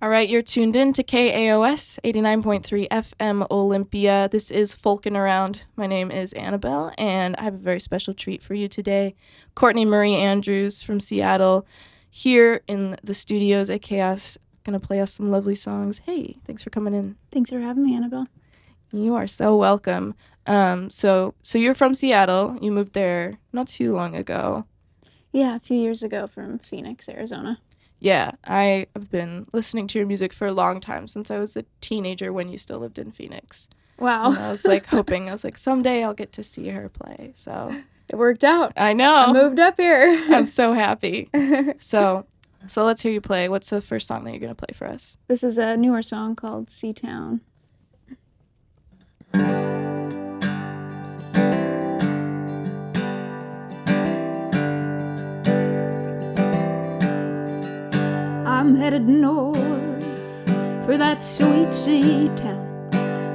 All right, you're tuned in to KAOS 89.3 FM Olympia. This is Folkin Around. My name is Annabel, and I have a very special treat for you today. Courtney Marie Andrews from Seattle here in the studios at KAOS, going to play us some lovely songs. Hey, thanks for coming in. Thanks for having me, Annabel. You are so welcome. So you're from Seattle. You moved there not too long ago. Yeah, a few years ago from Phoenix, Arizona. Yeah, I have been listening to your music for a long time, since I was a teenager when you still lived in Phoenix. Wow. And I was hoping, someday I'll get to see her play. So it worked out. I know. I moved up here. I'm so happy. So let's hear you play. What's the first song that you're going to play for us? This is a newer song called Seatown. I'm headed north for that sweet sea town.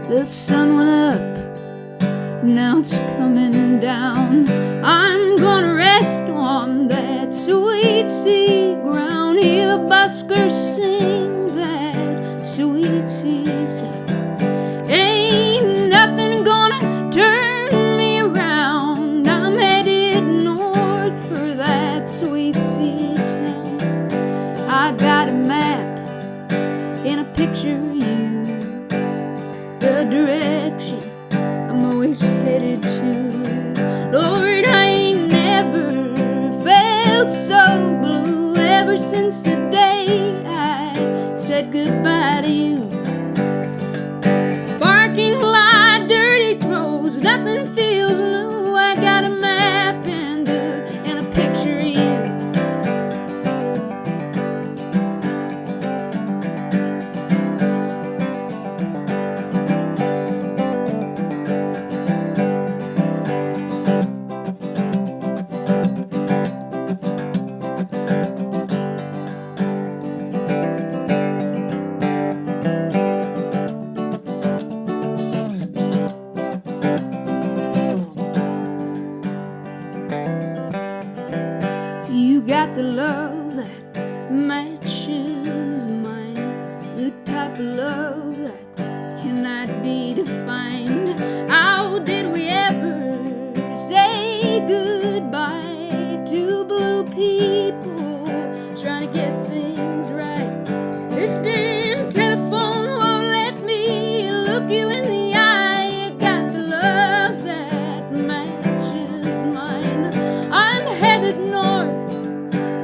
The sun went up, now it's coming down. I'm gonna rest on that sweet sea ground. Hear the buskers sing that sweet sea sound. Ain't nothing gonna turn me around. I'm headed north for that sweet sea town. I got a map and a picture of you, the direction I'm always headed to. Lord, I ain't never felt so blue ever since the day I said goodbye to you. Barking like dirty crows, nothing feels new. I got a map and a picture of you. You got the love that matches mine, the type of love that cannot be defined. How did we ever say goodbye to blue people trying to get things right? This damn telephone won't let me look you in the eye. You got the love that matches mine. I'm headed north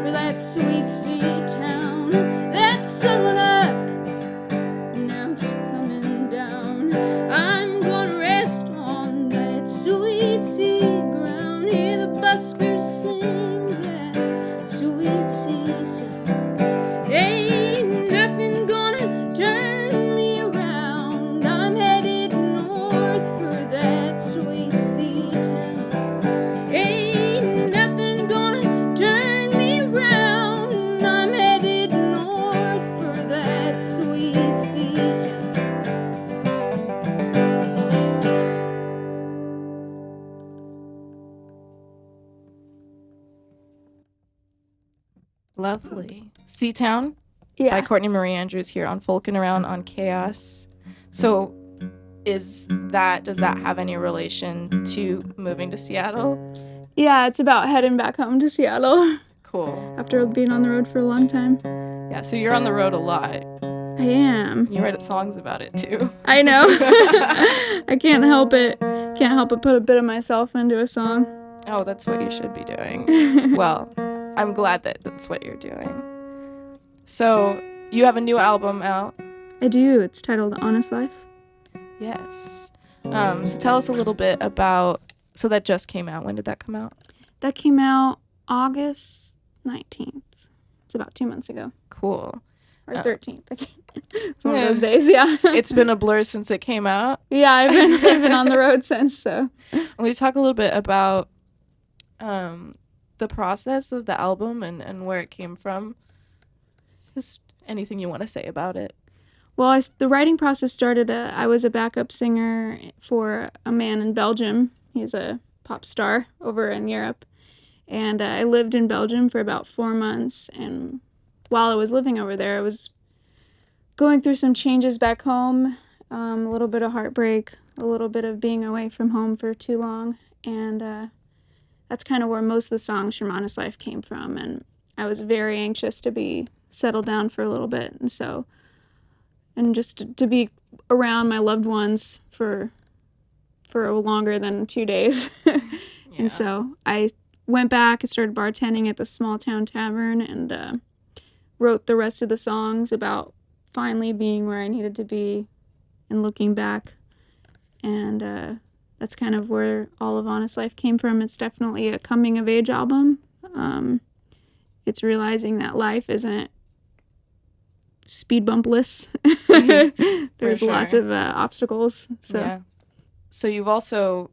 for that sweet sea town. That sun went up, now it's coming down. I'm gonna rest on that sweet sea ground. Hear the buskers sing that sweet sea sound. Ain't nothing gonna turn me around. I'm headed north for that sweet sea town. Ain't nothing gonna turn me around. I'm headed north for that sweet sea town. Lovely. Seatown by Yeah. Courtney Marie Andrews here on Folkin Around on KAOS. So does that have any relation to moving to Seattle? Yeah, it's about heading back home to Seattle Cool. after being on the road for a long time. Yeah, so you're on the road a lot. I am. You write songs about it too. I know. I can't help it. Can't help but put a bit of myself into a song. Oh, that's what you should be doing. Well, I'm glad that that's what you're doing. So you have a new album out. I do. It's titled Honest Life. Yes. So tell us a little bit about, so that just came out. When did that come out? That came out August 19th. It's about 2 months ago. Cool. Or 13th. It's one Yeah. of those days, yeah. It's been a blur since it came out. Yeah, I've been on the road since, so. Will you talk a little bit about the process of the album and where it came from? Just anything you want to say about it. Well, the writing process started, I was a backup singer for a man in Belgium. He's a pop star over in Europe. And I lived in Belgium for about 4 months. And while I was living over there, I was going through some changes back home, a little bit of heartbreak, a little bit of being away from home for too long, and that's kind of where most of the songs from Honest Life came from, and I was very anxious to be settled down for a little bit, and just to be around my loved ones for longer than 2 days. And so I went back and started bartending at the small town tavern and wrote the rest of the songs about finally being where I needed to be and looking back. And that's kind of where all of Honest Life came from. It's definitely a coming of age album. It's realizing that life isn't speed bumpless. There's lots of obstacles. So you've also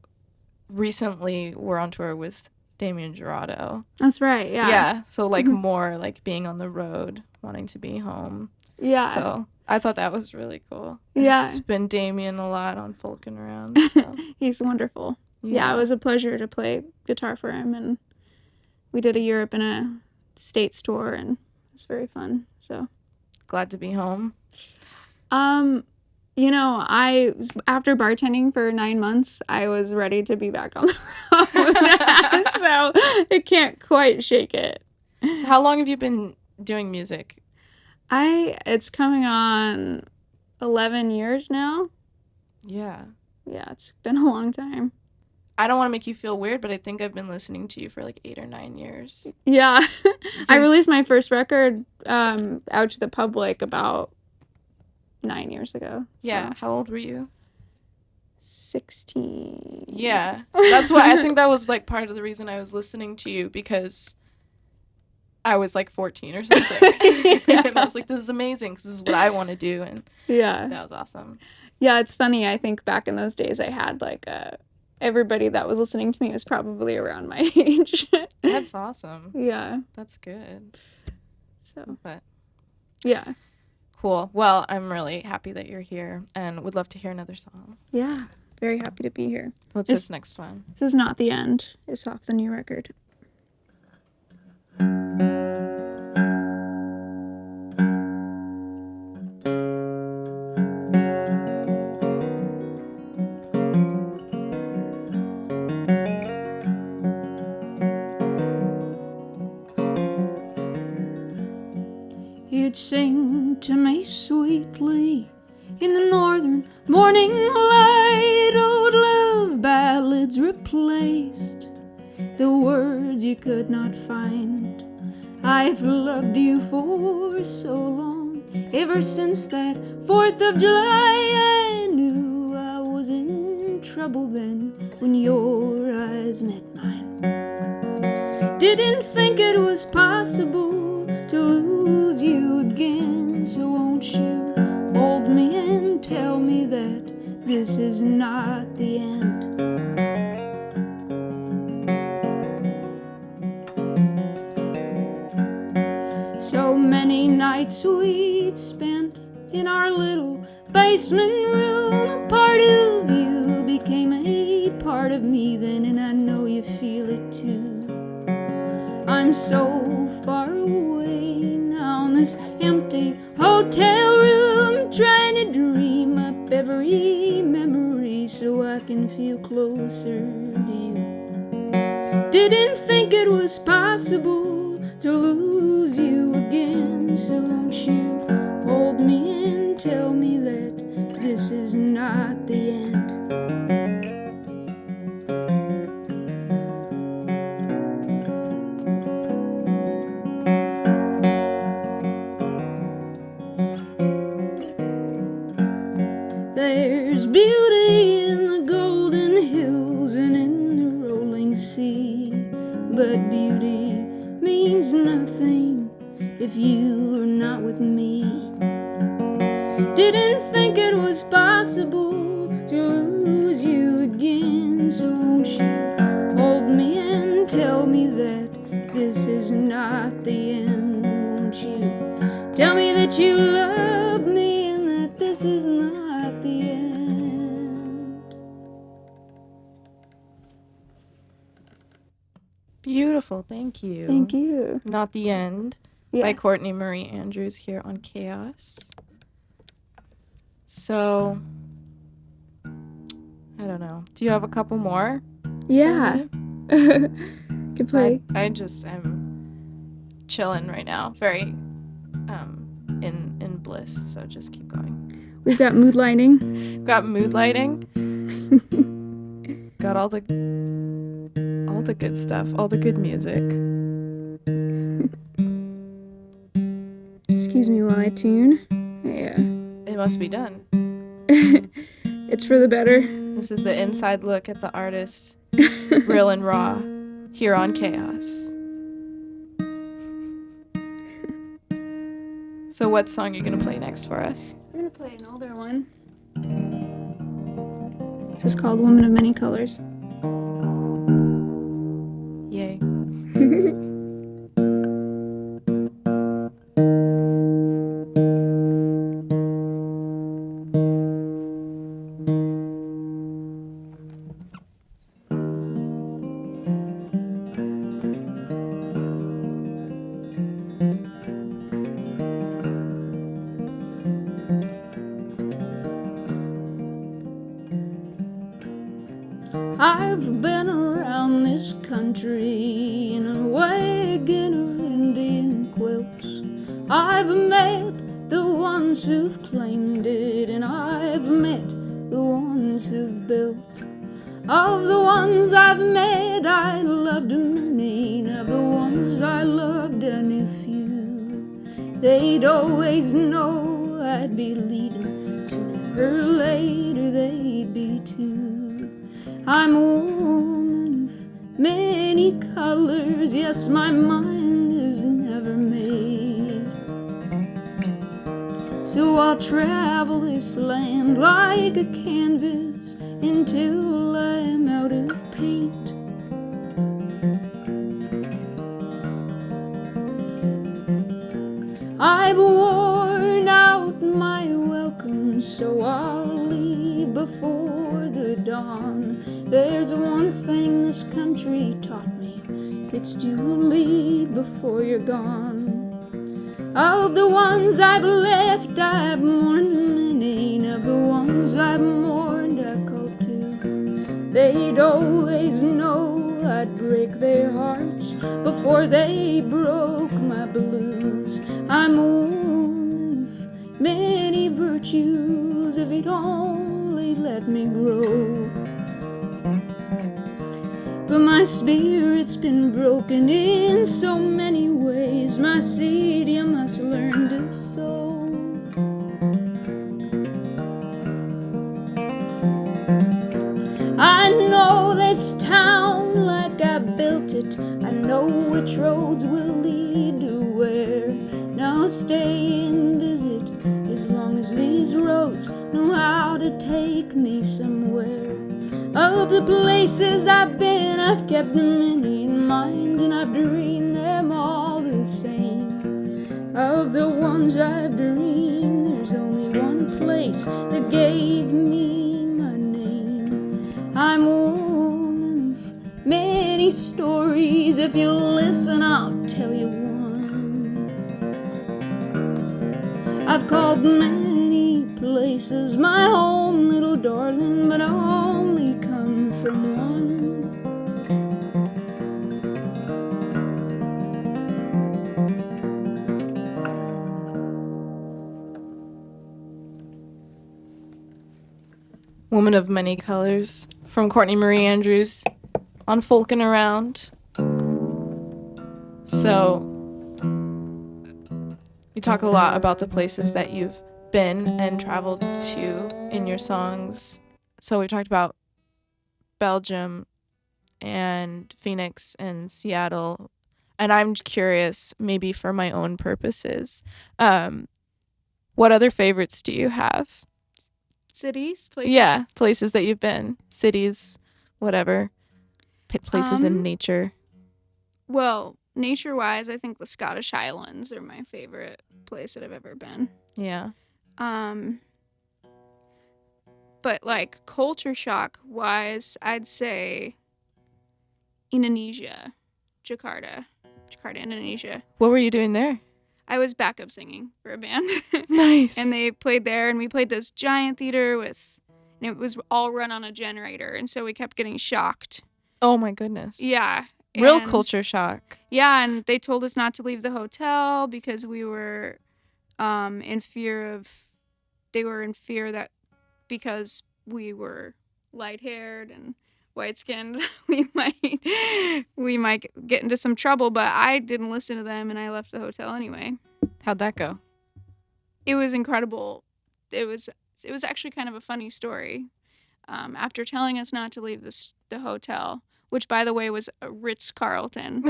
recently were on tour with Damien Jurado. That's right, yeah. Yeah, so like more like being on the road, wanting to be home. Yeah. So I thought that was really cool. Yeah. It's been Damien a lot on Folkin Around. So. He's wonderful. Yeah, it was a pleasure to play guitar for him, and we did a Europe and a States tour, and it was very fun. So glad to be home. You know, after bartending for 9 months, I was ready to be back on the road. So I can't quite shake it. So how long have you been doing music? It's coming on 11 years now. Yeah. Yeah, it's been a long time. I don't want to make you feel weird, but I think I've been listening to you for like 8 or 9 years. Yeah. I released my first record out to the public about 9 years ago. So. Yeah. How old were you? 16. Yeah. That's why I think that was like part of the reason I was listening to you, because I was like 14 or something. And I was like, this is amazing because this is what I want to do. And that was awesome. Yeah, it's funny. I think back in those days I had like everybody that was listening to me was probably around my age. That's awesome. Yeah. That's good. So. But. Yeah. Cool. Well, I'm really happy that you're here and would love to hear another song. Yeah. Very happy to be here. What's this next one? This is Not the End. It's off the new record. You'd sing to me sweetly in the northern morning light. Old love ballads replaced the words you could not find. I've loved you for so long, ever since that 4th of July. I knew I was in trouble then when your eyes met mine. Didn't think it was possible to lose you again, so won't you hold me and tell me that this is not the end. So many nights we'd spent in our little basement room. A part of you became a part of me then, and I know you feel it too. I'm so far away now in this empty hotel room, trying to dream up every memory so I can feel closer to you. Didn't think it was possible to lose you again, so won't you hold me and tell me that this is not the end. There's beauty in the golden hills and in the rolling sea, but beauty means nothing if you are not with me. Didn't think it was possible to lose you again, so won't you hold me and tell me that this is not the end. Won't you tell me that you love me and that this is not the end. Beautiful, thank you. Thank you. Not the End by Courtney Marie Andrews here on KAOS. So, I don't know. Do you have a couple more? Yeah. Could play. I just am chilling right now. Very in bliss. So just keep going. We've got mood lighting. Got mood lighting. Got all the good stuff. All the good music. Excuse me while I tune. Yeah. It must be done. It's for the better. This is the inside look at the artist, real and raw, here on KAOS. So what song are you going to play next for us? I'm going to play an older one. This is called Woman of Many Colors. Yay. I've been around this country in a wagon of Indian quilts. I've met the ones who've claimed it, and I've met the ones who've built. Of the ones I've met, I loved many. Of the ones I loved, any few. They'd always know I'd be leaving. Sooner or later, they'd be too. I'm a woman of many colors. Yes, my mind is never made. So I'll travel this land like a canvas until I'm out of paint. I've worn out my welcome, so I'll leave before the dawn. There's one thing this country taught me, it's to leave before you're gone. Of the ones I've left, I've mourned many. Of the ones I've mourned, I called to. They'd always know I'd break their hearts before they broke my blues. I'm a woman of many virtues, if you'd only let me grow. But my spirit's been broken in so many ways. My seed you must learn to sow. I know this town like I built it. I know which roads will lead to where. Now stay and visit as long as these roads know how to take me somewhere. Of the places I've been, I've kept many in mind, and I've dreamed them all the same. Of the ones I've dreamed, there's only one place that gave me my name. I'm a woman of many stories. If you'll listen, I'll tell you one. I've called many places my home, little darling, but I only come from one. Woman of Many Colors from Courtney Marie Andrews on Folkin Around. So, you talk a lot about the places that you've been and traveled to in your songs. So we talked about Belgium and Phoenix and Seattle. And I'm curious, maybe for my own purposes, what other favorites do you have? Cities? Places? Yeah, places that you've been. Cities, whatever. Places in nature. Well, nature-wise, I think the Scottish Highlands are my favorite place that I've ever been. Yeah. But like culture shock wise, I'd say Indonesia, Jakarta, Indonesia. What were you doing there? I was backup singing for a band. Nice. And they played there, and we played this giant theater and it was all run on a generator, and so we kept getting shocked. Oh my goodness. Yeah. Real culture shock. Yeah, and they told us not to leave the hotel because we were in fear that because we were light-haired and white-skinned, we might get into some trouble, but I didn't listen to them, and I left the hotel anyway. How'd that go? It was incredible. It was actually kind of a funny story. After telling us not to leave the hotel, which, by the way, was a Ritz-Carlton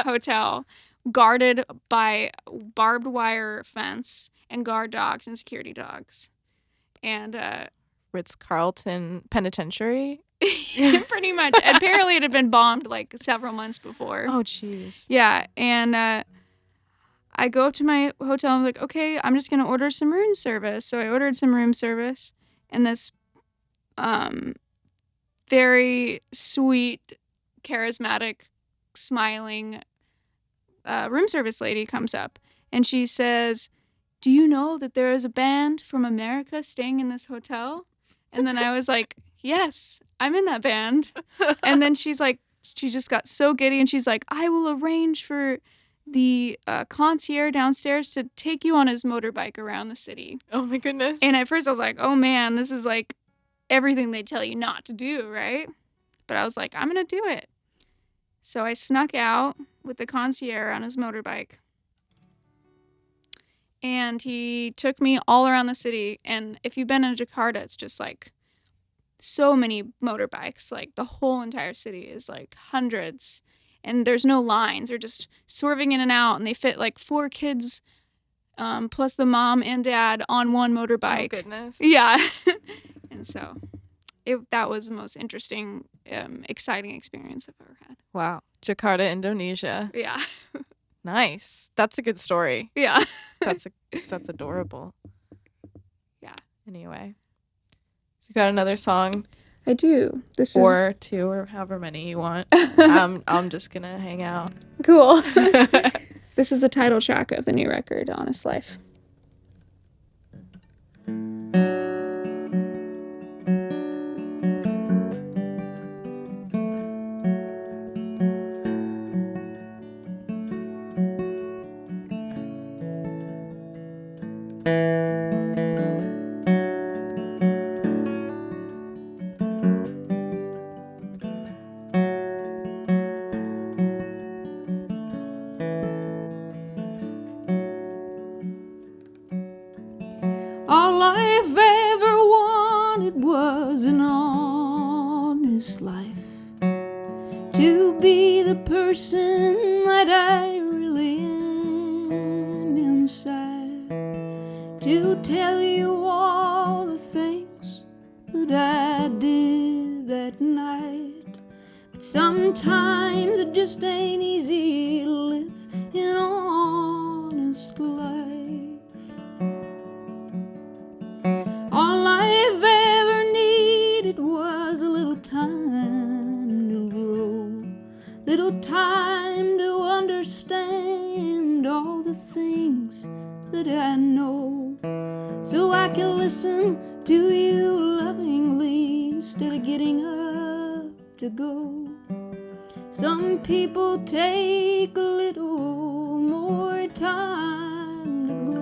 hotel, guarded by barbed wire fence and guard dogs and security dogs. And Ritz-Carlton Penitentiary? pretty much. Apparently, it had been bombed like several months before. Oh, jeez. Yeah, and I go up to my hotel. I'm like, okay, I'm just going to order some room service. So I ordered some room service, and this very sweet, charismatic, smiling room service lady comes up, and she says, do you know that there is a band from America staying in this hotel? And then I was like, yes, I'm in that band. And then she just got so giddy, and she's like, I will arrange for the concierge downstairs to take you on his motorbike around the city. Oh my goodness. And at first I was like, oh man, this is like everything they tell you not to do, right? But I was like, I'm going to do it. So I snuck out with the concierge on his motorbike. And he took me all around the city. And if you've been in Jakarta, it's just like so many motorbikes. Like the whole entire city is like hundreds. And there's no lines. They're just swerving in and out. And they fit like 4 kids plus the mom and dad on one motorbike. Oh, goodness. Yeah. And so that was the most interesting, exciting experience I've ever had. Wow. Jakarta, Indonesia. Yeah. Nice. That's a good story. Yeah. That's adorable. Yeah. Anyway. So you got another song? I do. Or 2 or however many you want. I'm just going to hang out. Cool. This is the title track of the new record, Honest Life. All I've ever wanted was an honest life. To be the person that I really am inside. To tell you all the things that I did that night. But sometimes it just ain't easy to live an honest life. All I've ever needed was a little time to grow, little time to understand all the things that I know, so I can listen to you lovingly instead of getting up to go. Some people take a little more time to grow.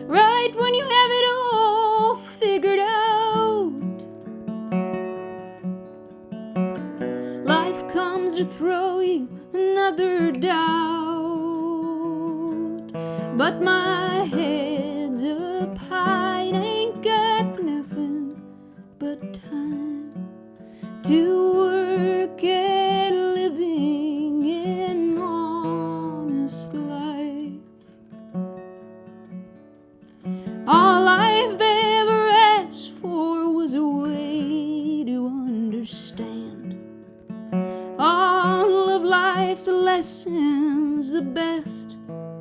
Right when you have it all figured out, life comes to throw you another doubt. But my head's up high and ain't got nothing but time to work at living an honest life. All I've ever asked for was a way to understand all of life's lessons the best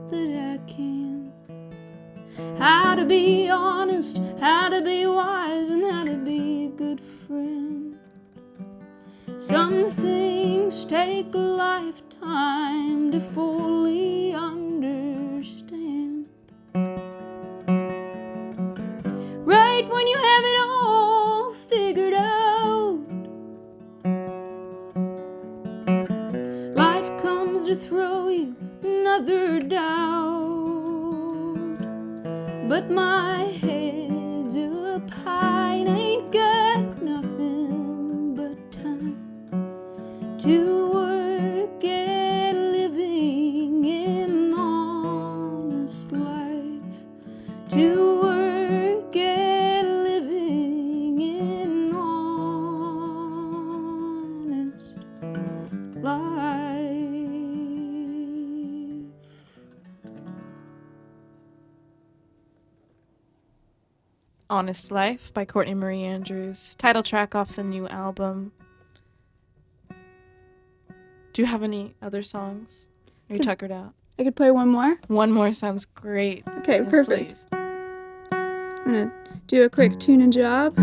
that I can. How to be honest, how to be wise, and how to be a good friend. Some things take a lifetime to fully understand. Right when you have it all figured out, life comes to throw you another doubt. But my head's up high and ain't got nothing but time to work at living an honest life, to work at living an honest life. Honest Life by Courtney Marie Andrews. Title track off the new album. Do you have any other songs? Are you tuckered out? I could play one more. One more sounds great. Okay, Yes, perfect. please. I'm gonna do a quick tuning job.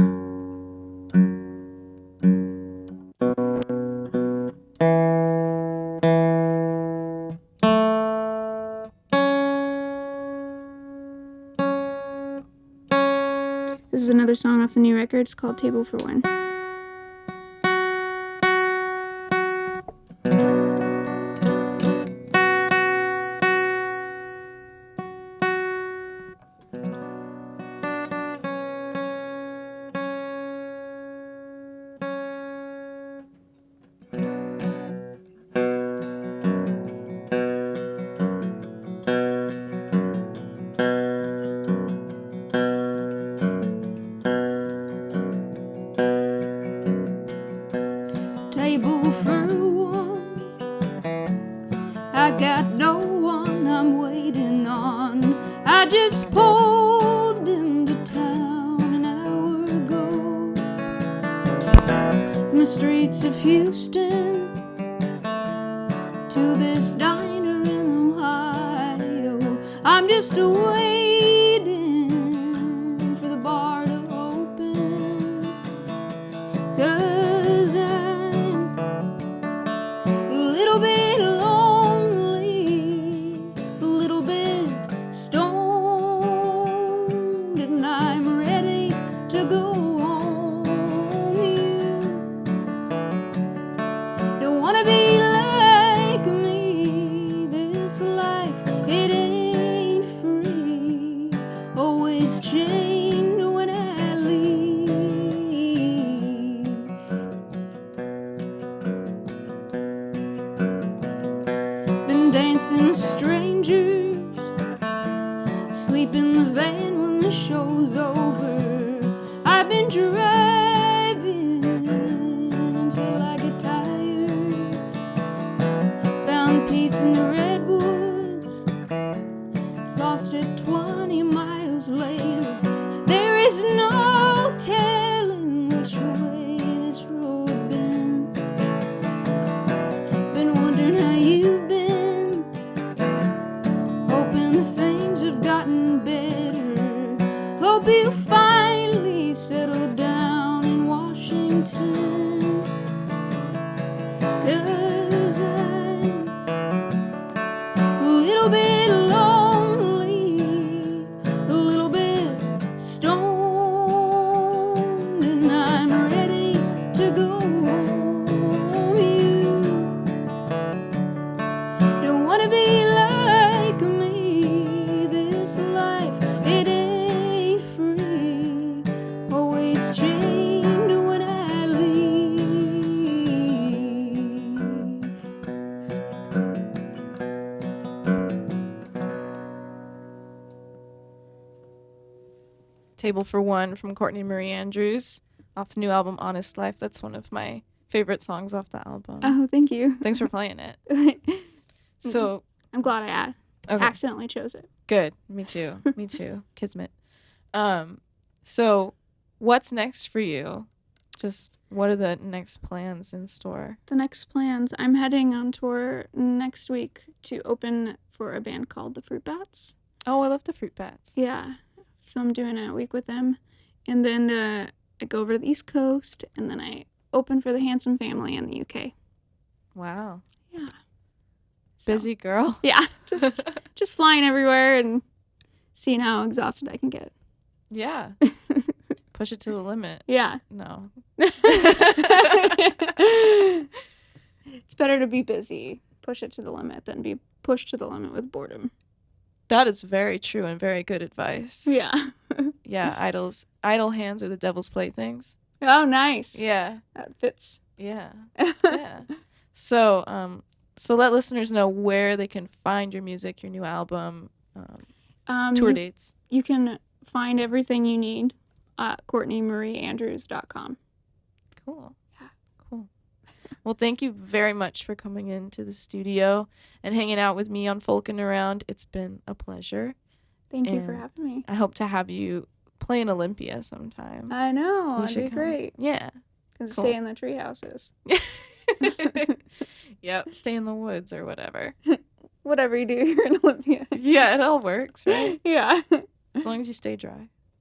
This is another song off the new record. It's called Table for One. Table for one, I got no one I'm waiting on. I just pulled into town an hour ago, from the streets of Houston to this diner in Ohio. I'm just waiting for the bar to open, 'cause I'm a little bit lonely, a little bit stoned, and I'm ready to go home. You don't wanna be like me. This life, it ain't free. Always chained when I leave. Been dancing with strangers, sleep in the van when the show's over. I've been driving until I get tired. Found peace in the redwoods, lost it 20 miles later. There is no telling which way this road bends. Been wondering how you've been, hoping things have gotten better. Hope you finally settled down in Washington, 'cause I'm a little bit lonely, a little bit stoned, and I'm ready to go home. You don't wanna be like me. This life, it ain't free. Always chained when I leave. Table for One from Courtney Marie Andrews off the new album Honest Life. That's one of my favorite songs off the album. Oh, thank you. Thanks for playing it. So, I'm glad I okay, accidentally chose it. good. Me too. Me too. Kismet. So what's next for you? Just what are the next plans in store? The next plans, I'm heading on tour next week to open for a band called the Fruit Bats. Oh, I love the Fruit Bats. Yeah, so I'm doing a week with them, and then I go over to the East Coast, and then I open for the Handsome family in the UK. Wow. Yeah. So, Busy girl. yeah, just flying everywhere and seeing how exhausted I can get. Yeah. Push it to the limit. Yeah. No. It's better to be busy, push it to the limit, than be pushed to the limit with boredom. That is very true and very good advice. Yeah. Yeah, idle hands are the devil's playthings. Oh, nice. Yeah. That fits. Yeah. Yeah. So let listeners know where they can find your music, your new album, tour dates. You can find everything you need at CourtneyMarieAndrews.com. Cool. Yeah. Cool. Well, thank you very much for coming into the studio and hanging out with me on Folkin Around. It's been a pleasure. Thank you for having me. I hope to have you play in Olympia sometime. I know. You That'd should be come. great. Yeah. Can Cool. stay in the tree houses. Yep. Stay in the woods or whatever. Whatever you do here in Olympia. Yeah, it all works, right? Yeah. As long as you stay dry.